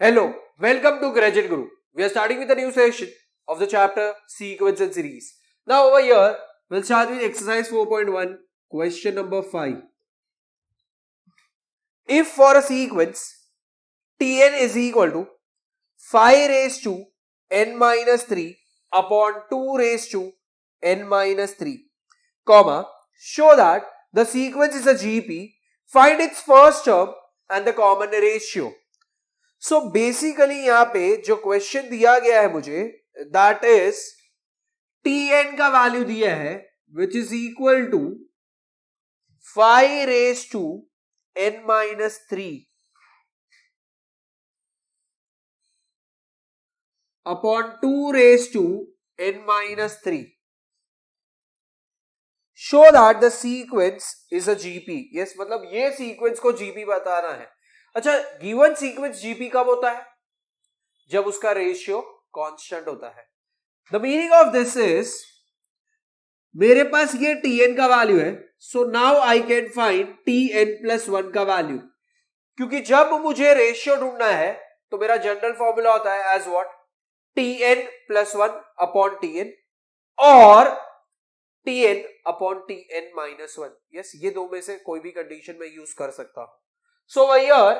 Hello, welcome to Graduate Guru. We are starting with a new session of the chapter Sequence and Series. Now over here, we'll start with exercise 4.1, question number 5. If for a sequence Tn is equal to 5 raised to n minus 3 upon 2 raised to n minus 3, comma, show that the sequence is a GP, find its first term and the common ratio. So basically यहां पे जो question दिया गया है मुझे, that is Tn का value दिया है which is equal to 5 raise to n minus 3 upon 2 raise to n minus 3. Show that the sequence is a GP. Yes, मतलब ये सीक्वेंस को जीपी बताना है. अच्छा, गिवन सीक्वेंस जीपी कब होता है? जब उसका रेशियो कांस्टेंट होता है. The meaning of this is, मेरे पास ये Tn का वैल्यू है, so now I can find Tn plus 1 का वैल्यू. क्योंकि जब मुझे रेशियो ढूंढना है तो मेरा जनरल फॉर्मूला होता है as what? Tn plus 1 upon Tn और Tn upon Tn minus 1. Yes, ये दो में से कोई भी कंडीशन में यूज कर सकता हूं. सो हियर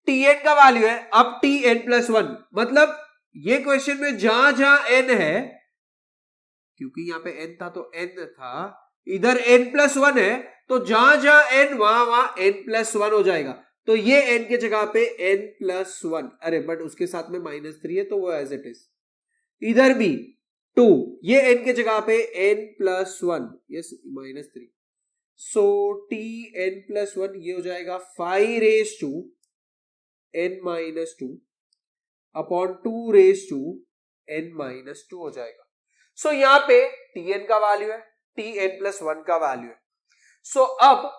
Tn का वैल्यू है अब Tn प्लस 1. मतलब ये क्वेश्चन में जहां जहां n है, क्योंकि यहां पे n था तो n था, इधर n प्लस 1 है, तो जहां जहां n वहां n प्लस 1 हो जाएगा. तो ये n के जगह पे n प्लस 1, अरे बट उसके साथ में माइनस 3 है तो वो एज इट इज. इधर भी 2, ये n के जगह पे n plus 1, yes minus 3. So Tn plus 1 ये हो जाएगा 5 raise to n minus 2 upon 2 raise to n minus 2 हो जाएगा. सो यहां पे Tn का वैल्यू है, Tn प्लस 1 का वैल्यू है. सो अब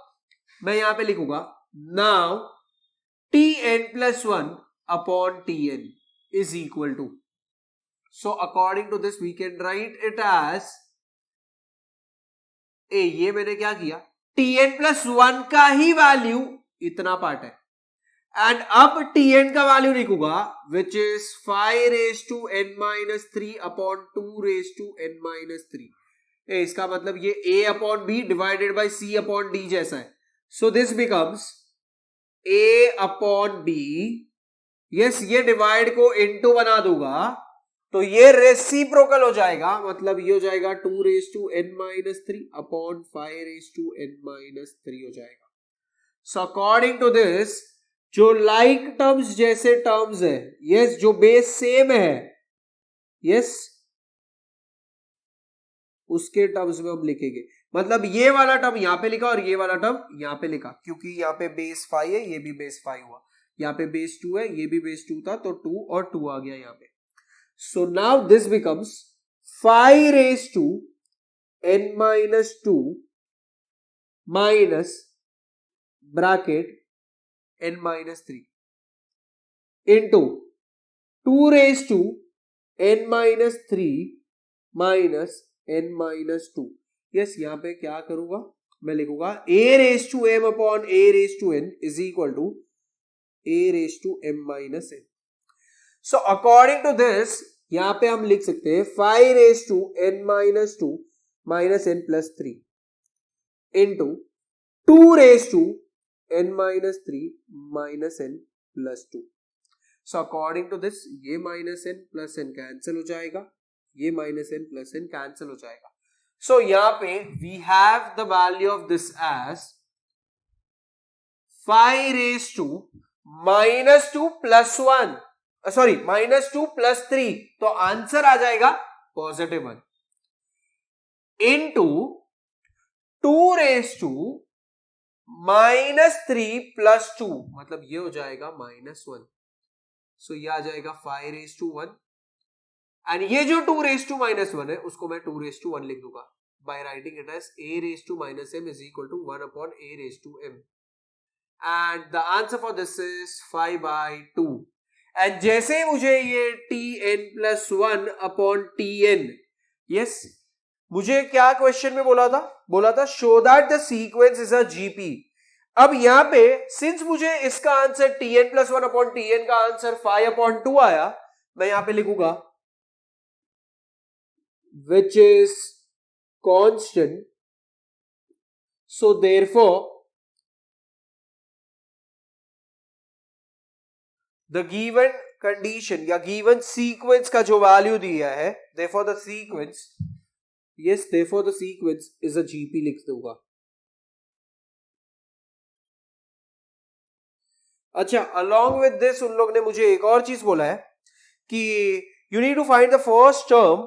मैं यहां पे लिखूंगा now Tn plus 1 upon Tn is equal to, so according to this we can write it as ये मैंने क्या किया, Tn प्लस 1 का ही वैल्यू इतना पार्ट है, एंड अब Tn का वैल्यू लिखूंगा which is 5 raise to n minus 3 upon 2 raise to n minus 3. इसका मतलब ये a upon b divided by c upon d जैसा है. सो this becomes a upon b. Yes, ये डिवाइड को इनटू बना दूंगा तो ये रेसिप्रोकल हो जाएगा, मतलब ये हो जाएगा 2 raise to n minus 3 upon 5 raise to n minus 3 हो जाएगा. सो अकॉर्डिंग टू दिस, जो लाइक टर्म्स जैसे टर्म्स है, यस, जो बेस सेम है, यस, उसके टर्म्स में हम लिखेंगे. मतलब ये वाला टर्म यहां पे लिखा और ये वाला टर्म यहां पे लिखा, क्योंकि यहां पे बेस 5 है, ये भी बेस 5 हुआ. यहां पे बेस 2 है, ये भी बेस 2 था, तो 2 और 2 आ गया यहां पे. So now this becomes 5 raised to n minus 2 minus bracket n minus 3 into 2 raised to n minus 3 minus n minus 2. Yes, यहां पे क्या करूंगा, मैं लिखूंगा a raised to m upon a raised to n is equal to a raised to m minus n. So according to this, यहां पे हम लिख सकते हैं 5 raise to n minus 2 minus n plus 3 into 2 raise to n minus 3 minus n plus 2. So according to this, ये minus n plus n cancel हो जाएगा, ये minus n plus n cancel हो जाएगा. सो यहां पे we have the value of this as 5 raise to minus 2 plus 1, sorry minus 2 plus 3, तो answer आ जाएगा positive 1 into 2 raise to minus 3 plus 2, मतलब ये हो जाएगा माइनस 1. सो ये आ जाएगा 5 रेज टू 1, एंड ये जो 2 रेज टू माइनस 1 है उसको मैं 2 रेज टू 1 लिख दूंगा by writing it as a raise to minus m is equal to 1 upon a raise to m, and the answer for this is 5/2. And जैसे मुझे ये Tn plus 1 upon Tn, yes, मुझे क्या question में बोला था show that the sequence is a GP अब यहां पे सिंस मुझे इसका आंसर Tn+1/Tn का आंसर 5/2 आया, मैं यहां पे लिखूंगा which is constant, so therefore the given condition या गिवन सीक्वेंस का जो वैल्यू दिया है, therefore the sequence is a GP लिख दूंगा। अच्छा, along with this उन लोग ने मुझे एक और चीज बोला है कि you need to find the first term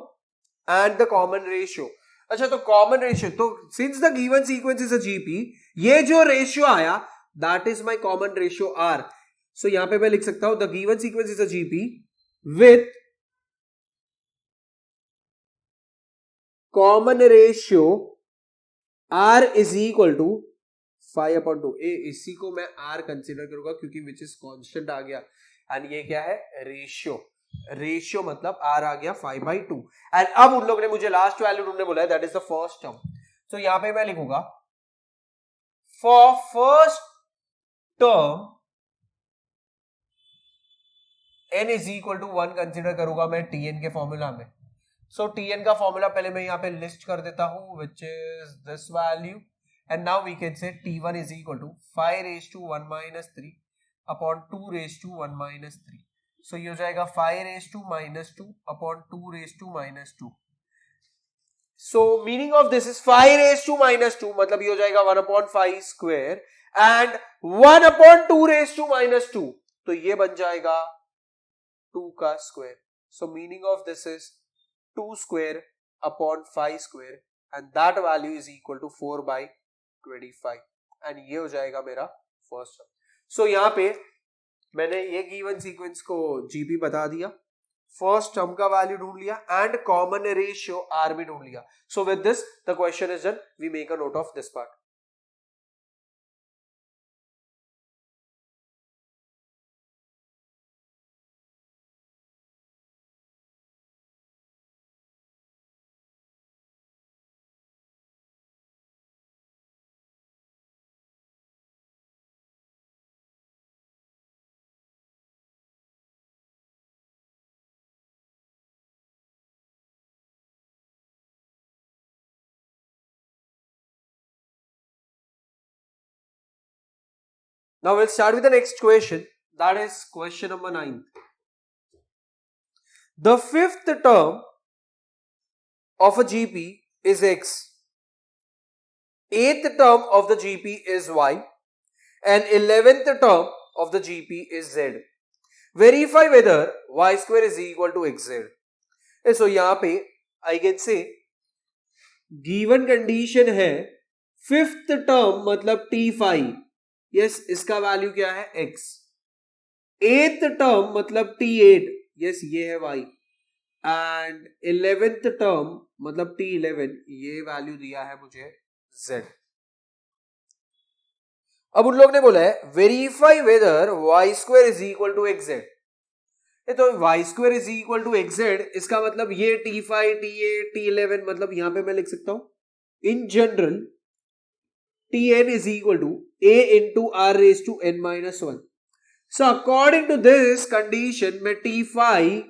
and the common ratio। अच्छा, तो कॉमन रेशियो, तो since the given sequence is a GP, ये जो रेशियो आया that is my common ratio R. So यहां पे मैं लिख सकता हूं the given sequence is a GP with common ratio R is equal to 5/2। इसी को मैं आर कंसीडर करूंगा क्योंकि विच इज कांस्टेंट आ गया, एंड ये क्या है, रेशियो मतलब आर आ गया 5/2। एंड अब उन लोगों ने मुझे लास्ट वैल्यू ढूंढने बोला है, that is the first term. So यहां पे मैं लिखूंगा for first term n is equal to 1 consider करूंगा मैं tn के फॉर्मूला में। सो tn का फॉर्मूला पहले मैं यहां पे लिस्ट कर देता हूं, which is this value, and now we can say t1 is equal to 5⁻1 - 3 upon 2⁻1 - 3। So ये हो जाएगा 5⁻2 upon 2⁻2। So meaning of this is 5⁻2 मतलब ये हो जाएगा 1/5 स्क्वायर एंड 1/2⁻2, तो ये बन जाएगा 2 का square. So meaning of this is 2 square upon 5 square and that value is equal to 4/25, and ये हो जाएगा मेरा फर्स्ट टर्म। सो यहां पे मैंने ये गिवन सीक्वेंस को जीपी बता दिया, फर्स्ट टर्म का वैल्यू ढूंढ लिया एंड कॉमन रेशियो आर भी ढूंढ लिया। So with this the question is done, we make a note of this part. Now we'll start with the next question, that is question number 9. The fifth term of a GP is X, eighth term of the GP is Y, and 11th term of the GP is Z. Verify whether Y square is equal to XZ. So यहाँ पे I can say given condition है fifth term मतलब T5, yes इसका value क्या है x, th term मतलब t8, yes ये है y, एंड 11th टर्म मतलब t11, ये वैल्यू दिया है मुझे z। अब उन लोग ने बोला है verify whether y square is equal to xz। तो y square is equal to xz, इसका मतलब ये t5 t8 t11, मतलब यहां पे मैं लिख सकता हूं in general Tn is equal to a into r raised to n minus 1. So according to this condition मैं T5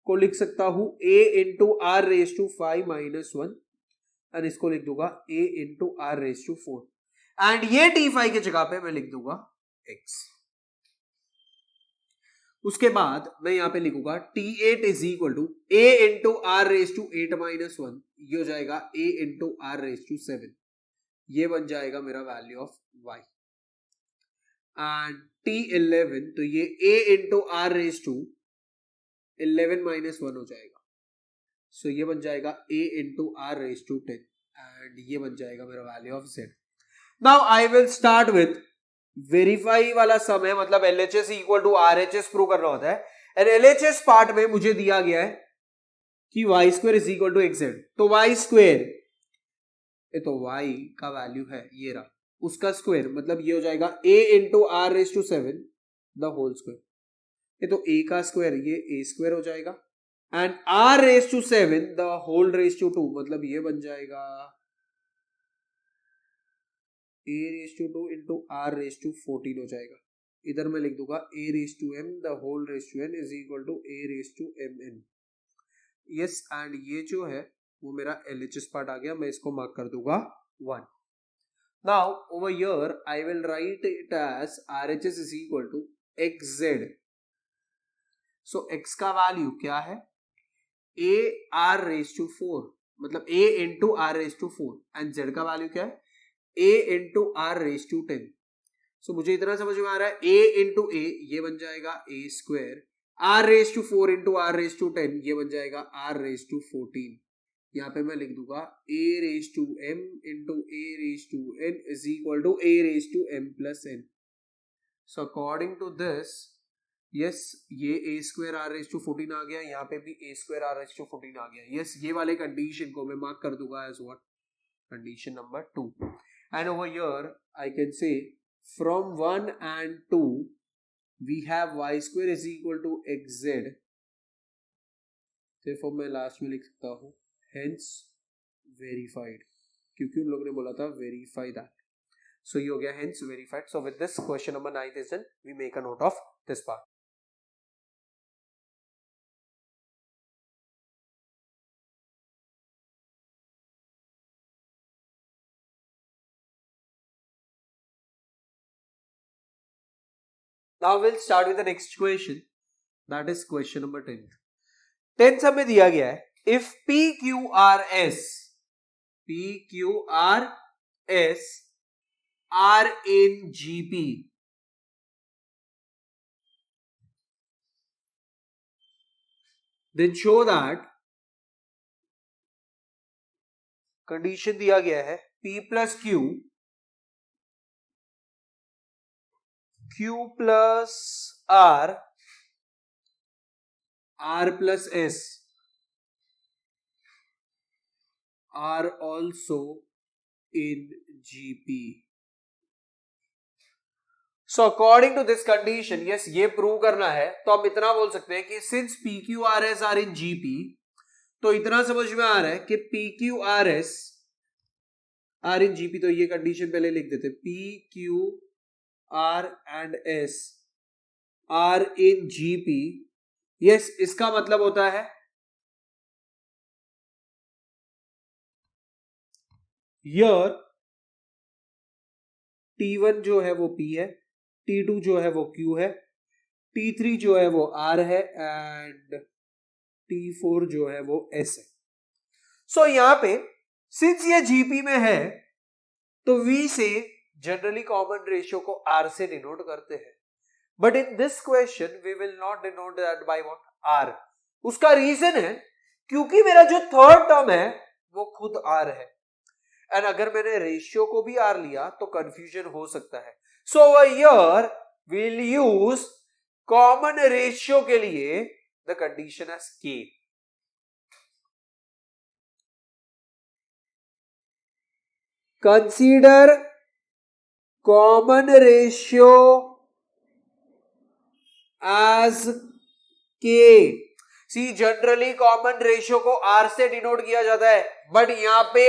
को लिख सकता हूं a into r raised to 5 minus 1 और इसको लिख दूंगा a into r raised to 4, and ये T5 के जगह पे मैं लिख दूंगा x। उसके बाद मैं यहां पे लिखूंगा T8 is equal to a into r raised to 8 minus 1, ये हो जाएगा a into r raised to 7, ये बन जाएगा मेरा value of y, and T11 तो ये a into r raise to 11 minus 1 हो जाएगा, सो ये बन जाएगा a into r raise to 10, and ये बन जाएगा मेरा value of z। Now I will start with verify वाला सम है, मतलब LHS equal to RHS prove करना होता है, एंड LHS पार्ट में मुझे दिया गया है कि y square is equal to xz। तो y स्क्वायर, तो y का वैल्यू है ये रहा, उसका स्क्वायर मतलब ये हो जाएगा a into r raise to 7 the whole square, ये तो a का स्क्वायर ये a स्क्वायर हो जाएगा, and r raise to 7 the whole raise to 2 मतलब ये बन जाएगा a raise to 2 into r raise to 14 हो जाएगा. इधर मैं लिख दूंगा a raise to m the whole raise to n is equal to a raise to mn. Yes, and ये जो है वो मेरा LHS पार्ट आ गया. मैं इसको मार्क कर दूंगा 1. Now over here I will write it as RHS is equal to xz. So x का वैल्यू क्या है? a r रेज टू 4, मतलब a into r raise to 4, and z का वैल्यू क्या है? a into r raise to 10. So मुझे इतना समझ में आ रहा है, a इंटू a ये बन जाएगा a square, r raise to 4 into r raise to 10 ये बन जाएगा r रेज टू 14. यहाँ पे मैं लिख दूंगा a raise to m into a raise to n is equal to a raise to m plus n. So according to this, yes, ये a square r raise to 14 आ गया, यहाँ पे भी a square r raise to 14 आ गया. Yes, ये वाले कंडीशन को मैं मार्क कर दूंगा as what? Condition number 2. And over here I can say from 1 and 2 we have y square is equal to xz. therefore मैं लास्ट में लिख सकता हूँ hence verified, क्योंकि उन लोगों ने बोला था verify that. so ये हो गया hence verified. so with this question number 9 is done. we make a note of this part. Now we'll start with the next question. That is question number 10. 10 हमें दिया गया है, if PQRS are in GP, then show that condition दिया गया है P plus Q plus R plus S are also in GP. So according to this condition, yes, ये prove करना है, तो हम इतना बोल सकते हैं कि since PQRS are in GP, तो इतना समझ में आ रहा है कि PQRS are in GP. तो ये कंडीशन पहले लिख देते, PQR and S are in GP. yes, इसका मतलब होता है here T1 जो है वो P है, T2 जो है वो Q है, T3 जो है वो R है, एंड T4 जो है वो S है. सो यहां पे सिंस ये GP में है, तो V से जनरली कॉमन रेशियो को R से डिनोट करते हैं, but in this question we will not denote that by what? R. उसका रीजन है क्योंकि मेरा जो थर्ड टर्म है वो खुद R है, एंड अगर मैंने रेशियो को भी R लिया तो कंफ्यूजन हो सकता है. So over here we'll use common ratio के लिए the condition as K. Consider common ratio as K. See generally common ratio को R से डिनोट किया जाता है, बट यहां पे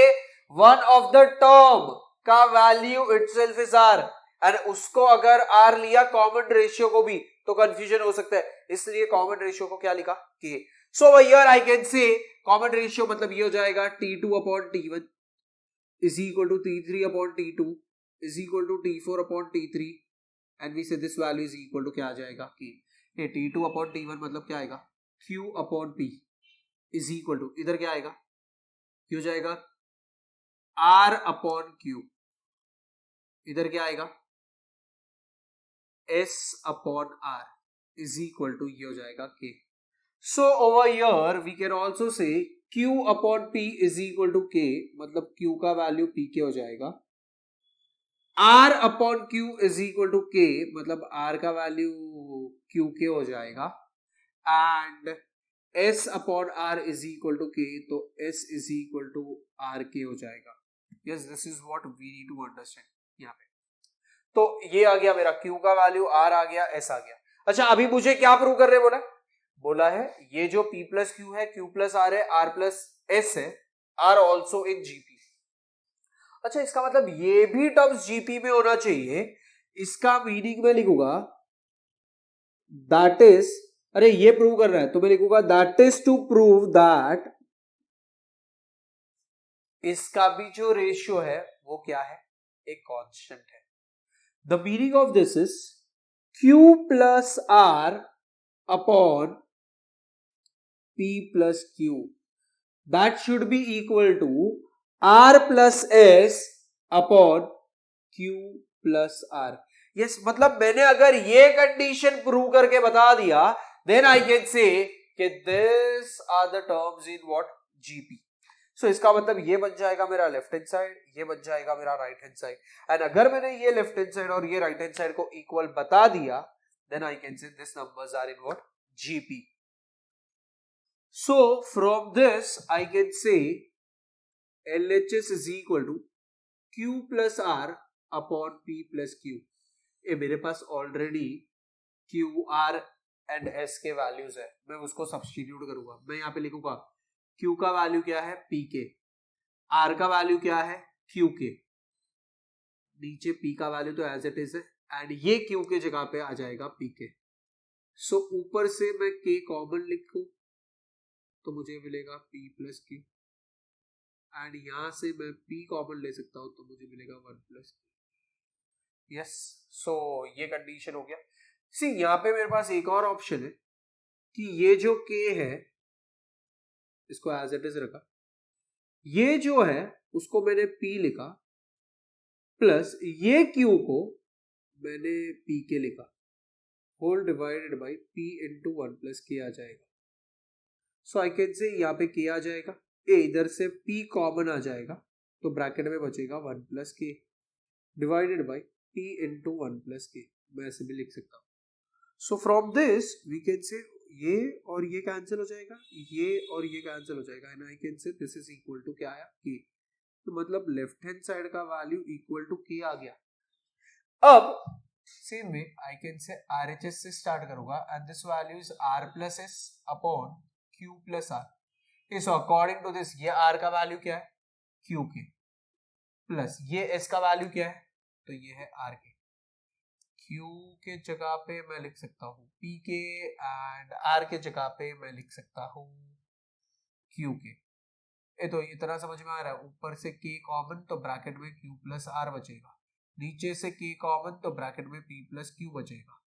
वन ऑफ द टर्म का value itself is R, and उसको अगर R लिया कॉमन रेशियो को भी तो कंफ्यूजन हो सकता है, इसलिए कॉमन रेशियो को क्या लिखा? K. So here I can say common ratio मतलब ये हो जाएगा T2 upon T1 is equal to T3 upon T2 is equal to T4 upon T3, and we say this value is equal to क्या आ जाएगा? K. ये T2 upon T1 मतलब क्या आएगा? Q upon P is equal to, इधर क्या आएगा? Q जाएगा R अपॉन Q, इधर क्या आएगा? S upon R is equal to ये हो जाएगा K. So over here we can also say Q upon P is equal to K, मतलब Q का वैल्यू PK हो जाएगा. R upon Q is equal to K, मतलब R का value QK हो जाएगा, and S upon R is equal to K, तो S is equal to RK हो जाएगा. Yes, this is what we need to understand यहाँ पे. तो ये आ गया मेरा Q का वैल्यू, R आ गया, S आ गया. अच्छा, अभी मुझे क्या प्रूव कर रहे बोला है ये जो P प्लस Q है, Q प्लस R है, R प्लस S है, आर ऑल्सो इन GP. अच्छा, इसका मतलब ये भी टर्म्स जीपी में होना चाहिए। इसका मीनिंग मैं लिखूंगा दैट इज, अरे ये प्रूव कर रहा है तो मैं लिखूंगा that is to prove that इसका भी जो रेशियो है वो क्या है, एक कांस्टेंट है। The meaning of this is Q plus R upon P plus Q that should be equal to R plus S upon Q plus R। Yes, मतलब मैंने अगर ये कंडीशन प्रूव करके बता दिया देन आई कैन से कि this are the terms in what GP. So इसका मतलब ये बन जाएगा मेरा लेफ्ट हैंड साइड, ये बन जाएगा मेरा राइट हैंड साइड। एंड अगर मैंने ये लेफ्ट हैंड साइड और ये राइट हैंड साइड को इक्वल बता दिया then I can say this numbers are in what GP. So from this I can say LHS is equal to Q plus R upon P plus Q। ये मेरे पास already Q R and S के values है, मैं उसको substitute करूंगा। मैं यहाँ पे लिखूंगा Q का वैल्यू क्या है P के, R का वैल्यू क्या है Q के, नीचे P का वैल्यू तो एज इट इज है एंड ये Q के जगह पे आ जाएगा P के। सो ऊपर से मैं K कॉमन लिखूं तो मुझे मिलेगा P प्लस Q एंड यहां से मैं P कॉमन ले सकता हूं तो मुझे मिलेगा 1 प्लस Q। यस, सो ये कंडीशन हो गया। सी यहाँ पे मेरे पास एक और ऑप्शन है कि ये जो K है इसको एज इट इज रखा, ये जो है उसको मैंने P लिखा प्लस ये Q को मैंने P के लिखा, whole divided by P into 1 plus K आ जाएगा। सो आई कैन से यहाँ पे K आ जाएगा, ए इधर से P कॉमन आ जाएगा तो ब्रैकेट में बचेगा 1 plus K divided by P into 1 plus K। मैं ऐसे भी लिख सकता हूँ। So from this we can say ये और ये कैंसिल हो जाएगा, ये और ये कैंसिल हो जाएगा and I can say this is equal to क्या आया K। तो मतलब लेफ्ट हैंड साइड का वैल्यू इक्वल टू K आ गया। अब same way I can say RHS से स्टार्ट करूंगा and this value is R plus S upon Q plus R। So according to this ये R का वैल्यू क्या है Q के, प्लस ये S का वैल्यू क्या है तो ये है R के। Q के जगह पे मैं लिख सकता हूँ P के एंड R के जगह पे मैं लिख सकता हूँ Q के। ये तो इतना समझ में आ रहा है, ऊपर से K कॉमन तो ब्रैकेट में Q प्लस R बचेगा, नीचे से K कॉमन तो ब्रैकेट में P प्लस Q बचेगा।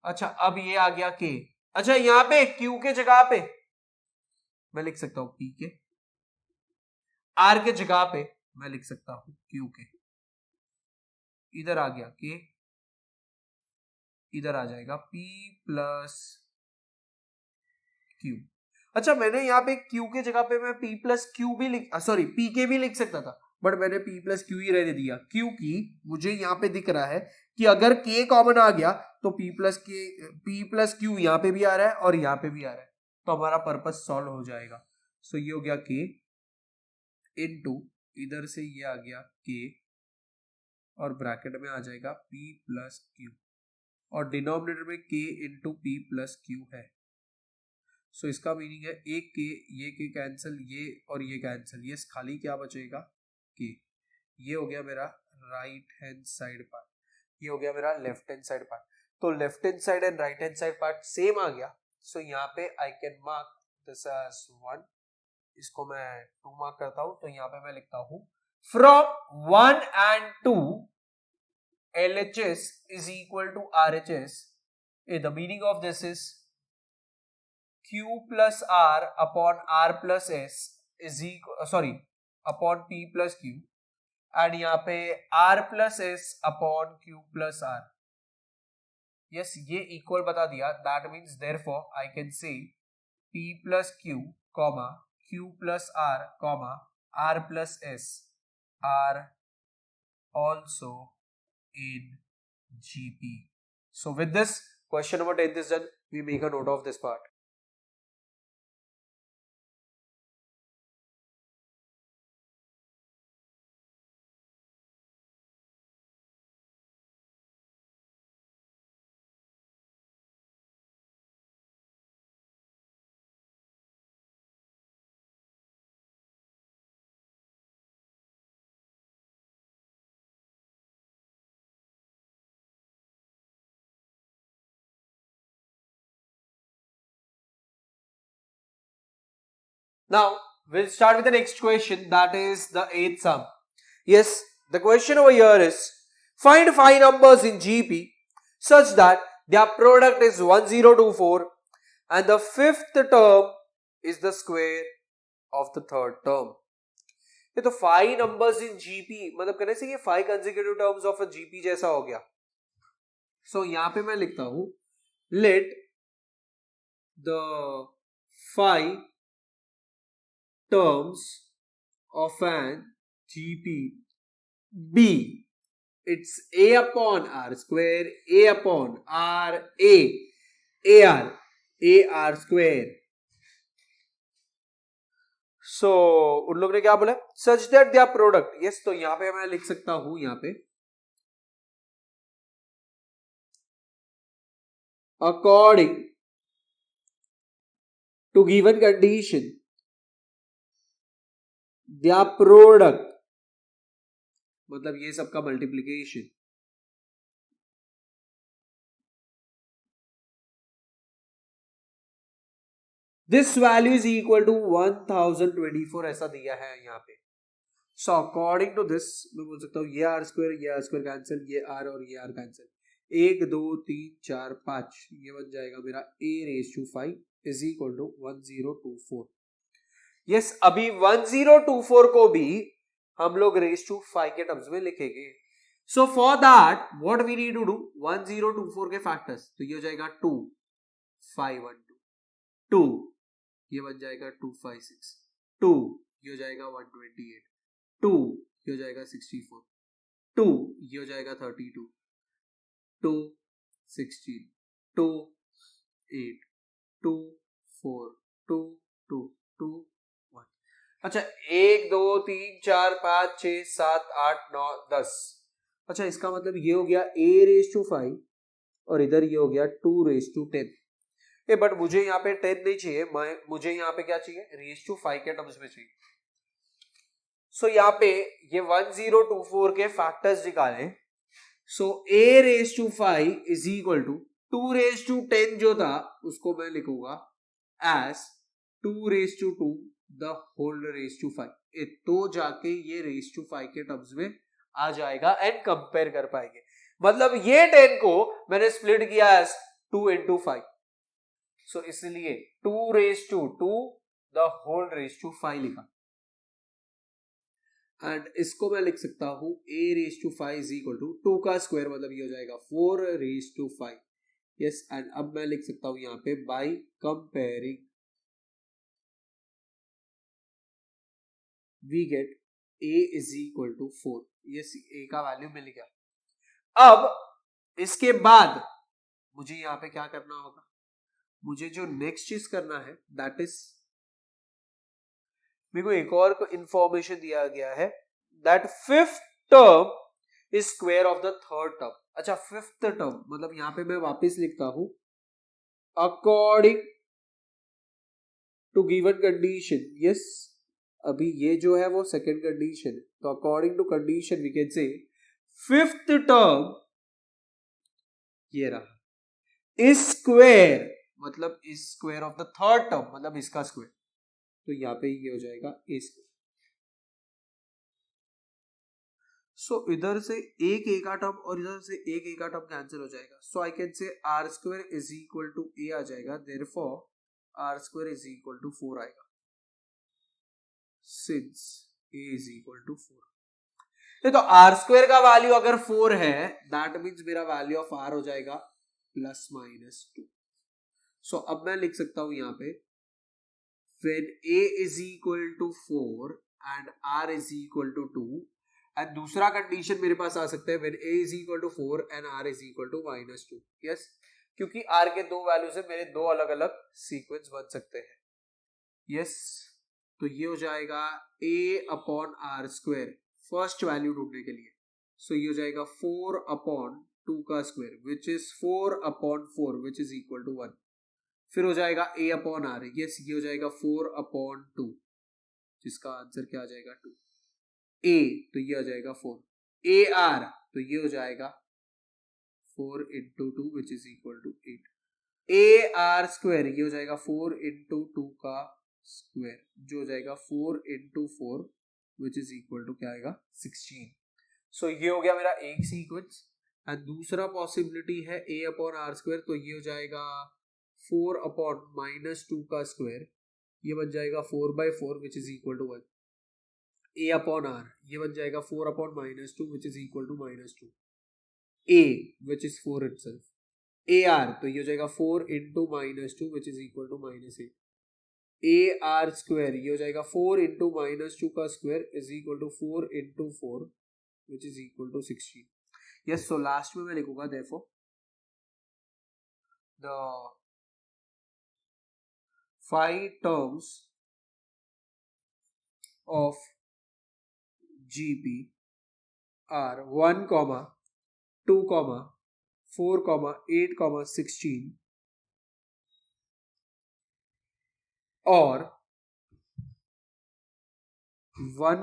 अच्छा, अब ये आ गया K। अच्छा, यहाँ पे Q के जगह पे मैं लिख सकता हूँ P के, R के जगह पे मैं लिख सकता हूँ Q के। इधर आ गया K, इधर आ जाएगा P प्लस Q। अच्छा, मैंने यहाँ पे Q के जगह पे मैं P प्लस Q भी लिख सॉरी P के भी लिख सकता था बट मैंने P प्लस Q ही रहने दिया क्योंकि मुझे यहाँ पे दिख रहा है कि अगर K कॉमन आ गया तो P प्लस Q यहाँ पे भी आ रहा है और यहाँ पे भी आ रहा है तो हमारा पर्पस सॉल्व हो जाएगा। सो ये हो गया K इनटू इधर से ये आ गया K और ब्रैकेट में आ जाएगा P प्लस Q और डिनोमिनेटर में K into P plus Q है। सो इसका मीनिंग है एक के, ये के कैंसिल, ये और ये कैंसिल, ये खाली क्या बचेगा के। ये हो गया मेरा राइट हैंड साइड पार्ट, ये हो गया मेरा लेफ्ट हैंड साइड पार्ट। तो left hand side and right hand side part same आ गया। सो यहाँ पे I can mark this as 1, इसको मैं 2 मार्क करता हूं तो यहाँ पे मैं लिखता हूं from 1 and 2 LHS is equal to RHS। The meaning of this is Q plus R upon R plus S is equal upon P plus Q and यहाँ पे R plus S upon Q plus R। Yes, ये equal बता दिया, that means therefore I can से P plus Q comma Q plus R comma R plus S are also in GP। So with this question number 10 is done, we make a note of this part. Now we'll start with the next question, that is the eighth sum. Yes, the question over here is find 5 numbers in GP such that their product is 1024 and the fifth term is the square of the third term. ये तो 5 numbers in GP मतलब कहने से ये 5 consecutive terms of a GP जैसा हो गया. So यहां पे मैं लिखता हूं let the 5 terms of an GP be it's a upon r square, a upon r, ar square. So उन लोग ने क्या बोला, such that their product. yes, तो यहां पे मैं लिख सकता हूं यहां पे according to given condition their product मतलब ये सबका multiplication this value is equal to 1024 ऐसा दिया है यहाँ पे. सो अकॉर्डिंग टू दिस मैं बोल सकता हूँ ये आर स्क्वायर कैंसिल, ये आर और ये आर कैंसिल, 1 2 3 4 5 ये बन जाएगा मेरा a raise to 5 is equal to 1024. Yes, अभी 1024 को भी हम लोग रेज टू 5 के टर्म्स में लिखेंगे. So for that what we need to do, 1024 के फैक्टर्स, तो ये हो जाएगा 2 5 1 2 ये बन जाएगा 256, 2 ये हो जाएगा 128, 2 ये हो जाएगा 64, 2 ये हो जाएगा 32, 2 16, 2 8, 2 4, 2 2 2 1. अच्छा 1 2 3 4 5 6 7 8 9 10. अच्छा इसका मतलब ये हो गया a रेज टू 5 और इधर ये हो गया 2 रेज टू 10. बट मुझे यहाँ पे 10 नहीं चाहिए, मुझे यहाँ पे क्या चाहिए, रेज टू 5 के टर्म्स में चाहिए. सो यहाँ पे ये 1024 के फैक्टर्स निकालें. So a raise to 5 is equal to 2 raise to 10 जो था उसको मैं लिखूंगा as 2 raise to 2 the whole raise to 5. तो जाके ये रेज टू 5 के टर्म्स में आ जाएगा एंड कंपेयर कर पाएंगे. मतलब ये 10 को मैंने स्प्लिट किया एज 2 into 5. सो इसलिए 2 raise to 2 the whole raise to 5 लिखा. एंड इसको मैं लिख सकता हूं a raise to 5 is equal to 2 का स्क्वायर मतलब ये हो जाएगा 4 रेज टू 5. यस, एंड अब मैं लिख सकता हूं यहां पे by comparing we get a is equal to 4. Yes, a का वैल्यू मिल गया. अब इसके बाद मुझे यहां पे क्या करना होगा, मुझे जो नेक्स्ट चीज करना है दैट इज मेरे को एक और इंफॉर्मेशन दिया गया है that fifth term is square of the third term. अच्छा फिफ्थ टर्म मतलब यहां पे मैं वापस लिखता हूं according to given condition. Yes, अभी ये जो है वो सेकेंड कंडीशन है, तो according to condition we can say fifth term ये रहा इज स्क्वायर मतलब is square of the third term मतलब इसका स्क्वायर. तो यहां पे ये हो जाएगा ए स्क्वायर. सो इधर से एक ए का टर्म और इधर से एक ए का टर्म कैंसिल हो जाएगा. So I can say r square is equal to a आ जाएगा. Therefore r square is equal to 4 आएगा since a is equal to 4. तो आर स्क्वायर का वैल्यू अगर 4 है दैट मीन्स मेरा वैल्यू ऑफ आर हो जाएगा प्लस माइनस 2. सो अब मैं लिख सकता हूं यहां पे when a is equal to 4 and r is equal to 2 and दूसरा कंडीशन मेरे पास आ सकता है when a is equal to 4 and r is equal to minus 2. Yes, क्योंकि r के दो वैल्यू से मेरे दो अलग अलग सीक्वेंस बन सकते हैं. यस, तो ये हो जाएगा a upon r square first value ढूंढने के लिए. सो ये हो जाएगा 4 अपॉन 2 का square which is 4 upon 4 which is equal to 1. फिर हो जाएगा a अपॉन आर. यस, ये हो जाएगा 4 अपॉन 2 जिसका आंसर क्या आ जाएगा 2. a तो ये हो जाएगा 4. a r तो ये हो जाएगा 4 into 2 which is equal to 8. a r square ये हो जाएगा 4 into 2 का स्क्वायर जो हो जाएगा 4 into 4 which is equal to क्या आएगा 16। सो ये हो गया मेरा एक सीक्वेंस। एंड दूसरा पॉसिबिलिटी है a अपॉन आर स्क्वायर, तो ये हो जाएगा 4 अपॉन माइनस 2 का स्क्वायर, ये बन जाएगा 4/4 which is equal to 1। a upon r ये बन जाएगा 4 upon minus 2 which is equal to -2। a which is 4 itself, AR तो ये हो जाएगा 4 into -2 which is equal to -8। AR square ये हो जाएगा 4 इंटू -2 का square is equal to 4 into 4 which is equal to 16। Yes, so last में मैं लिखूंगा therefore the 5 terms of GP are 1, 2, 4, 8, 16 और 1,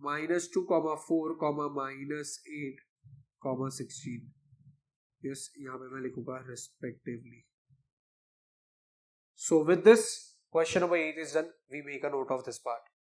-2, 4, -8, 16। यस, यहाँ पे मैं लिखूंगा respectively. So with this question number 8 is done. We make a note of this part.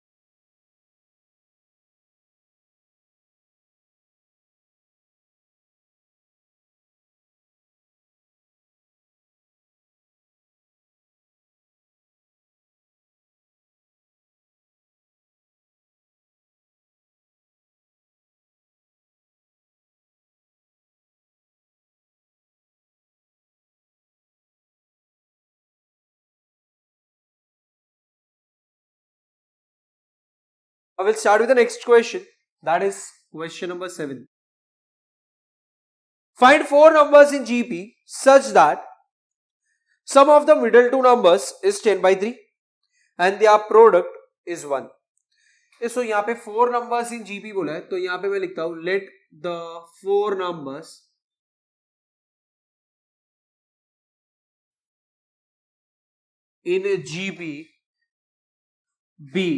I will start with the next question. That is question number 7. Find 4 numbers in GP such that sum of the middle two numbers is 10/3 and their product is 1. So यहाँ पे 4 numbers in GP बोला है, तो यहाँ पे मैं लिखता हूं let the 4 numbers in GP be,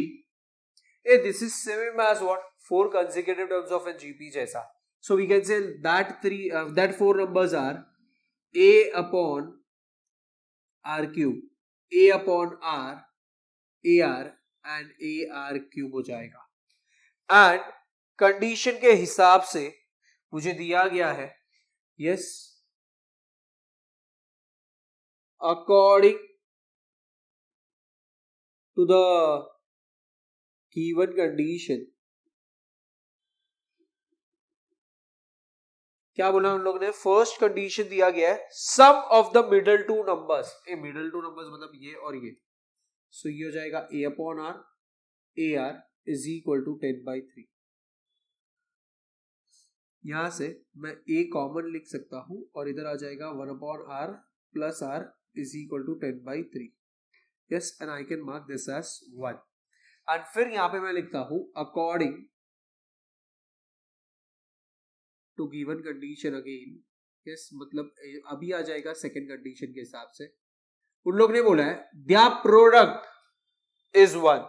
this is same as what 4 consecutive terms of a GP जैसा. So we can say that 4 numbers are a upon r cube, a upon r, ar and ar cube हो जाएगा. And condition के हिसाब से मुझे दिया गया है yes according to the given condition, क्या बोला हम लोग ने, फर्स्ट कंडीशन दिया गया है sum of the middle two numbers. Middle two numbers मतलब ये और ये, सो ये हो जाएगा a upon r, ar is equal to 10/3। यहां से मैं a कॉमन लिख सकता हूं और इधर आ जाएगा 1 upon r plus r is equal to 10/3। Yes, and I can mark this as 1। And फिर यहां पे मैं लिखता हूं according to given condition again. Yes, मतलब अभी आ जाएगा सेकेंड कंडीशन के हिसाब से। उन लोग ने बोला है देयर प्रोडक्ट इज 1।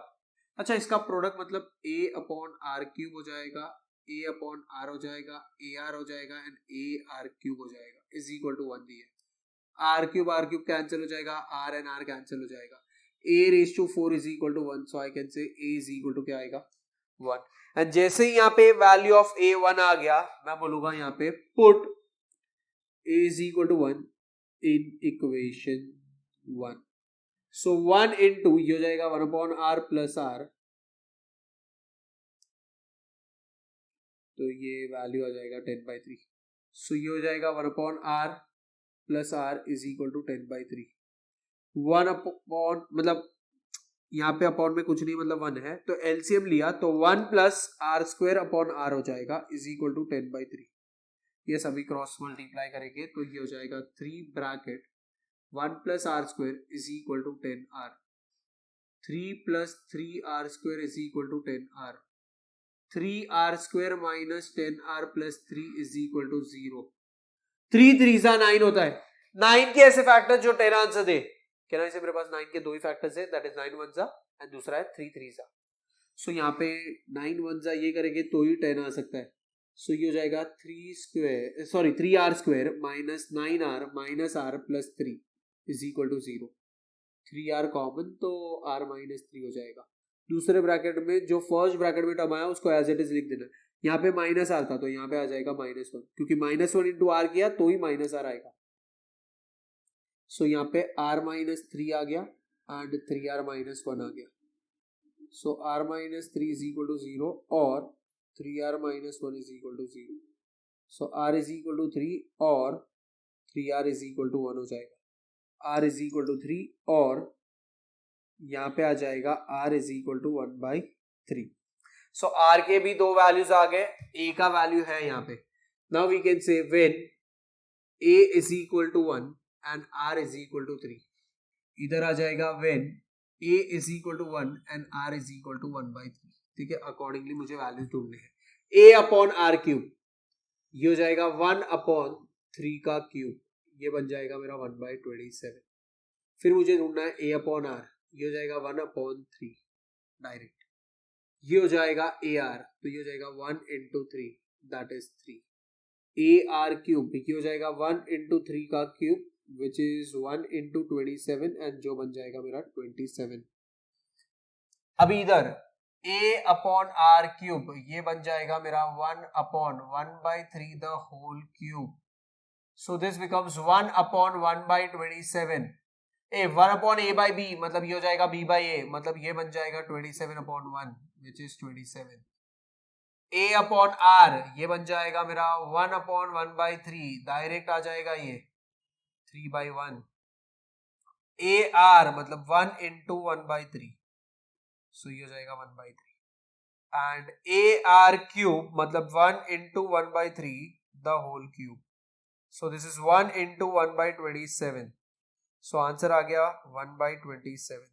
अच्छा, इसका प्रोडक्ट मतलब a अपॉन r क्यूब हो जाएगा, a अपॉन r हो जाएगा, ar हो जाएगा एंड ar क्यूब हो जाएगा इज इक्वल टू 1 दिया। r क्यूब कैंसिल हो जाएगा, r एंड r कैंसिल हो जाएगा, a raise to 4 is equal to 1। So I can say a is equal to क्या आएगा 1। एंड जैसे ही यहाँ पे वैल्यू ऑफ a 1 आ गया, मैं बोलूंगा यहाँ पे put a is equal to 1 in equation 1। सो 1 इंटू ये हो जाएगा 1 अपॉन r प्लस r, तो ये वैल्यू आ जाएगा 10/3। सो ये हो जाएगा 1 upon r plus r is equal to 10/3। 1 upon मतलब यहाँ पे अपॉन में कुछ नहीं, मतलब 1 है, तो एलसीएम लिया तो 1 plus r square upon r हो जाएगा इज इक्वल टू 10/3। ये सभी क्रॉस मल्टीप्लाई करेंगे तो ये हो जाएगा 3 bracket 1 plus r square is equal to 10r, 3 plus 3r square is equal to 10r, 3r square minus 10r plus 3 is equal to 0। 3 3 9 होता है। 9 के ऐसे फैक्टर जो 10 आंसर दे, कहना इसे मेरे पास 9 के दो ही फैक्टर्स है, दैट इज 9 1 सा एंड दूसरा है 3 3 सा। सो यहाँ पे 9 1 सा ये करेंगे तो ही 10 आ सकता है। सो ये हो जाएगा 3r square minus 9r minus r plus 3 is equal to 0। 3r common, तो r माइनस 3 हो जाएगा। दूसरे ब्रैकेट में जो फर्स्ट ब्रैकेट में टर्म आया उसको एज इट इज लिख देना। यहाँ पे माइनस आर था तो यहाँ पे आ जाएगा -1, क्योंकि -1 इंटू आर किया तो ही -r आएगा। सो यहाँ पे r माइनस 3 आ गया एंड 3r माइनस 1 आ गया। So r minus 3 is equal to 0 और 3r minus 1 is equal to 0। So r is equal to 3 और 3r इज इक्वल टू 1 हो जाएगा। r इज इक्वल टू 3 और यहाँ पे आ जाएगा r is equal to 1/3। So r के भी दो वैल्यूज आ गए, a का वैल्यू है यहाँ पे। Now we can say when a is equal to 1 and r is equal to 3, इधर आ जाएगा when a is equal to 1 and r is equal to 1/3। ठीक है, अकॉर्डिंगली मुझे वैल्यूज ढूंढने हैं। a अपॉन r क्यूब ये हो जाएगा 1/3 का क्यूब, ये बन जाएगा मेरा 1/27। फिर मुझे ढूंढना है a अपॉन r, ये हो जाएगा 1/3 डायरेक्ट। ये हो जाएगा AR, तो ये हो जाएगा 1 into 3 that is 3। AR cube ये हो जाएगा 1 इंटू 3 का cube which is 1 into 27 and जो बन जाएगा मेरा 27। अभी इधर A अपॉन R क्यूब ये बन जाएगा मेरा 1/1/3 the whole cube. So this becomes 1/1/27। 1/a/b मतलब ये हो जाएगा b/a, मतलब ये बन जाएगा 27/1 which is 27। a upon r ये बन जाएगा मेरा 1/1/3, डायरेक्ट आ जाएगा ये 3/1। ar मतलब 1 इंटू 1/3, सो ये हो जाएगा 1/3 एंड ar क्यूब मतलब 1 into 1/3 the whole cube. So this is 1 into 1/27। So answer आ गया 1/27।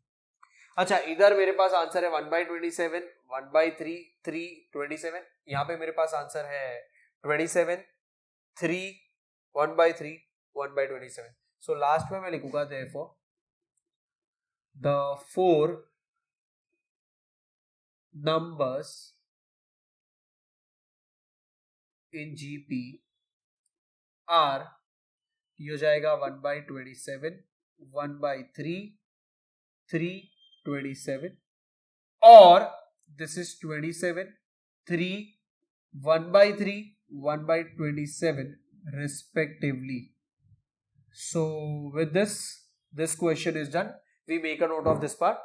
अच्छा, इधर मेरे पास आंसर है 1/27, 1/3, 3, 27। यहाँ पे मेरे पास आंसर है 27, 3, 1/3, 1/27। सो लास्ट में मैं लिखूंगा therefore the 4 numbers in GP are, ये हो जाएगा 1/27, 1/3, 3, 27 और this is 27, 3, 1/3, 1/27 respectively. So with this question is done. We make a note of this part.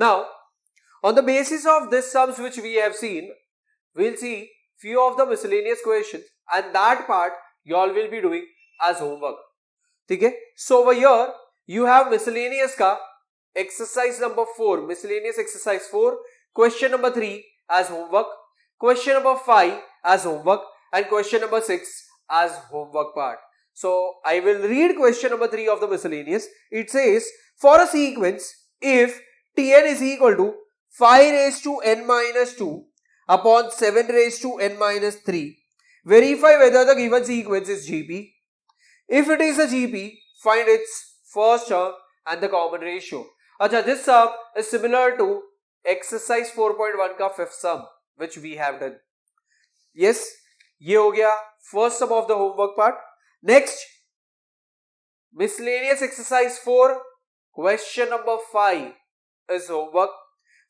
Now, on the basis of this sums which we have seen, we'll see few of the miscellaneous questions and that part you all will be doing as homework. Okay? So over here you have miscellaneous ka exercise number 4, miscellaneous exercise 4, question number 3 as homework, question number 5 as homework and question number 6 as homework part. So I will read question number 3 of the miscellaneous. It says, for a sequence, if Tn is equal to 5 raised to n minus 2 upon 7 raised to n minus 3, verify whether the given sequence is GP. If it is a GP, find its first term and the common ratio. Achha, this sum is similar to exercise 4.1 का fifth sum which we have done. Yes, ये हो गया first sum of the homework part. Next, miscellaneous exercise 4, question number 5 is homework.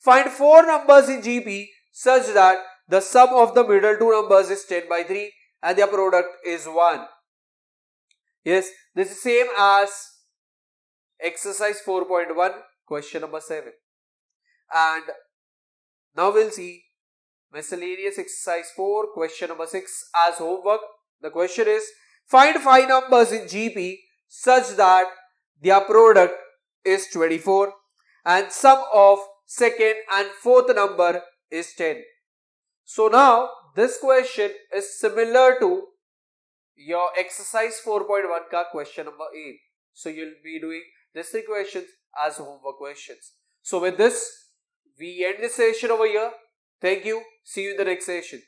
Find 4 numbers in GP such that the sum of the middle two numbers is 10/3 and their product is 1. Yes, this is same as exercise 4.1, question number 7. And now we'll see miscellaneous exercise 4, question number 6 as homework. The question is, find 5 numbers in GP such that their product is 24 and sum of second and fourth number is 10. So now this question is similar to your exercise 4.1 ka question number 8. So you'll be doing these three questions as homework questions. So with this, we end this session over here. Thank you. See you in the next session.